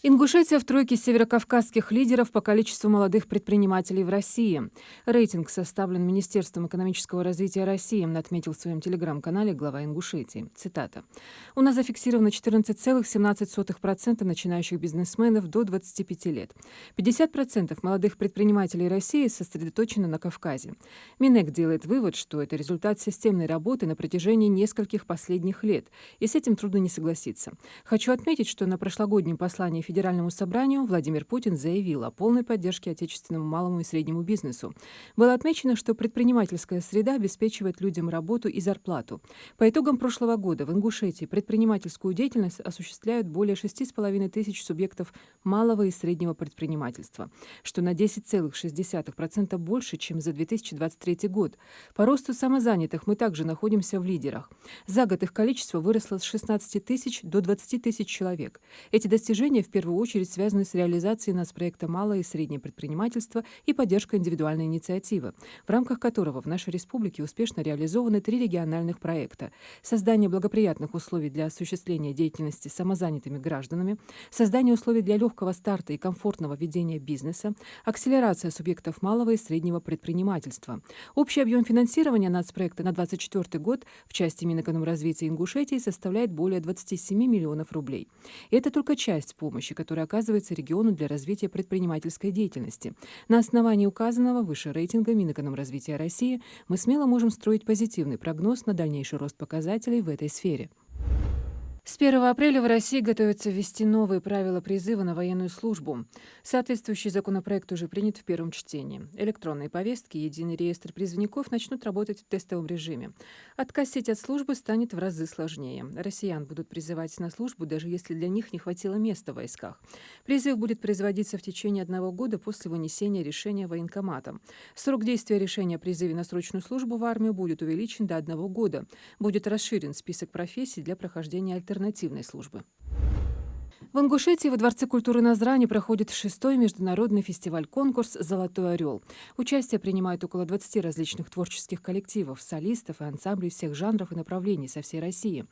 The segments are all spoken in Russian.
Ингушетия в тройке северокавказских лидеров по количеству молодых предпринимателей в России. Рейтинг составлен Министерством экономического развития России, отметил в своем телеграм-канале глава Ингушетии. Цитата. «У нас зафиксировано 14,17% начинающих бизнесменов до 25 лет. 50% молодых предпринимателей России сосредоточены на Кавказе. Минэк делает вывод, что это результат системной работы на протяжении нескольких последних лет, и с этим трудно не согласиться. Хочу отметить, что на прошлогоднем послании Федеральному собранию Владимир Путин заявил о полной поддержке отечественному малому и среднему бизнесу. Было отмечено, что предпринимательская среда обеспечивает людям работу и зарплату. По итогам прошлого года в Ингушетии предпринимательскую деятельность осуществляют более 6,5 тысяч субъектов малого и среднего предпринимательства, что на 10,6% больше, чем за 2023 год. По росту самозанятых мы также находимся в лидерах. За год их количество выросло с 16 тысяч до 20 тысяч человек. Эти достижения в первую очередь связаны с реализацией нацпроекта «Малое и среднее предпринимательство» и поддержкой индивидуальной инициативы, в рамках которого в нашей республике успешно реализованы 3 региональных проекта: создание благоприятных условий для осуществления деятельности самозанятыми гражданами, создание условий для легкого старта и комфортного ведения бизнеса, акселерация субъектов малого и среднего предпринимательства. Общий объем финансирования нацпроекта на 2024 год в части Минэкономразвития Ингушетии составляет более 27 миллионов рублей. И это только часть помощи, которая оказывается региону для развития предпринимательской деятельности. На основании указанного выше рейтинга Минэкономразвития России мы смело можем строить позитивный прогноз на дальнейший рост показателей в этой сфере. С 1 апреля в России готовятся ввести новые правила призыва на военную службу. Соответствующий законопроект уже принят в первом чтении. Электронные повестки и единый реестр призывников начнут работать в тестовом режиме. Отказ от службы станет в разы сложнее. Россиян будут призывать на службу, даже если для них не хватило места в войсках. Призыв будет производиться в течение 1 года после вынесения решения военкоматом. Срок действия решения о призыве на срочную службу в армию будет увеличен до 1 года. Будет расширен список профессий для прохождения альтернативной службы. В Ингушетии во Дворце культуры Назрани проходит 6-й международный фестиваль-конкурс «Золотой орел». Участие принимают около 20 различных творческих коллективов, солистов и ансамблей всех жанров и направлений со всей России.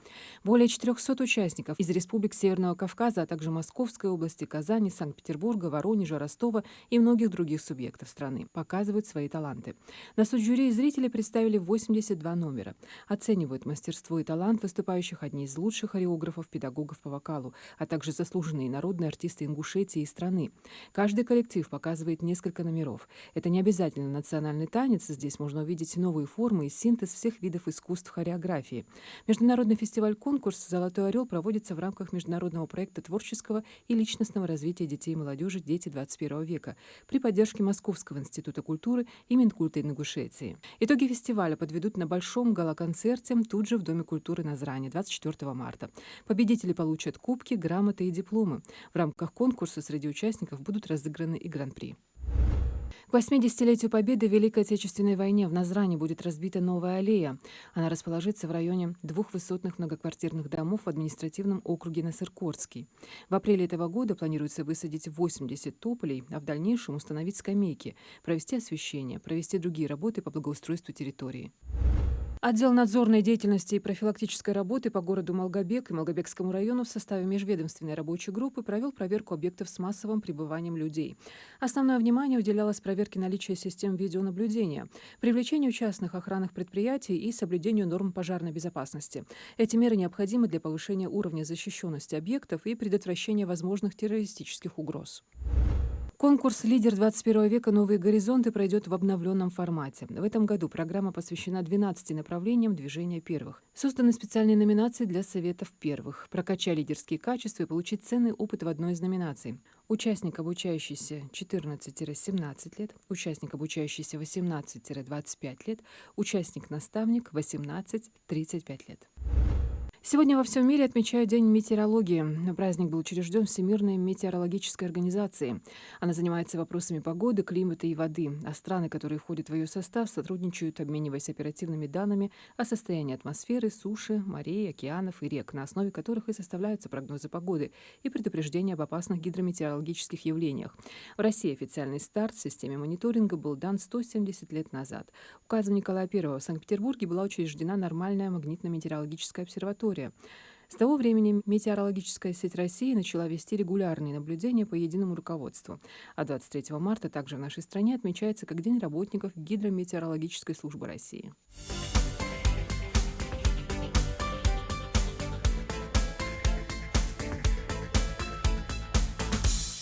Более 400 участников из республик Северного Кавказа, а также Московской области, Казани, Санкт-Петербурга, Воронежа, Ростова и многих других субъектов страны показывают свои таланты. На суд жюри и зрители представили 82 номера. Оценивают мастерство и талант выступающих одни из лучших хореографов, педагогов по вокалу, а также заслуженные народные артисты Ингушетии и страны. Каждый коллектив показывает несколько номеров. Это не обязательно национальный танец, здесь можно увидеть новые формы и синтез всех видов искусств хореографии. Международный фестиваль-конкурс «Золотой орел» проводится в рамках международного проекта творческого и личностного развития детей и молодежи «Дети 21 века» при поддержке Московского института культуры и Минкульта Ингушетии. Итоги фестиваля подведут на большом гала-концерте тут же в Доме культуры Назрани 24 марта. Победители получат кубки, грамоты и дипломы. В рамках конкурса среди участников будут разыграны и гран-при. К 80-летию Победы в Великой Отечественной войне в Назрани будет разбита новая аллея. Она расположится в районе 2 высотных многоквартирных домов в административном округе Насыркорский. В апреле этого года планируется высадить 80 тополей, а в дальнейшем установить скамейки, провести освещение, провести другие работы по благоустройству территории. Отдел надзорной деятельности и профилактической работы по городу Малгобек и Малгобекскому району в составе межведомственной рабочей группы провел проверку объектов с массовым пребыванием людей. Основное внимание уделялось проверке наличия систем видеонаблюдения, привлечению частных охранных предприятий и соблюдению норм пожарной безопасности. Эти меры необходимы для повышения уровня защищенности объектов и предотвращения возможных террористических угроз. Конкурс «Лидер 21 века. Новые горизонты» пройдет в обновленном формате. В этом году программа посвящена 12 направлениям движения первых. Созданы специальные номинации для советов первых. Прокачать лидерские качества и получить ценный опыт в одной из номинаций. Участник, обучающийся 14-17 лет, участник, обучающийся 18-25 лет, участник-наставник 18-35 лет. Сегодня во всем мире отмечают День метеорологии. Праздник был учрежден Всемирной метеорологической организацией. Она занимается вопросами погоды, климата и воды, а страны, которые входят в ее состав, сотрудничают, обмениваясь оперативными данными о состоянии атмосферы, суши, морей, океанов и рек, на основе которых и составляются прогнозы погоды и предупреждения об опасных гидрометеорологических явлениях. В России официальный старт в системе мониторинга был дан 170 лет назад. Указом Николая I в Санкт-Петербурге была учреждена нормальная магнитно-метеорологическая обсерватория. С того времени метеорологическая сеть России начала вести регулярные наблюдения по единому руководству. А 23 марта также в нашей стране отмечается как День работников Гидрометеорологической службы России.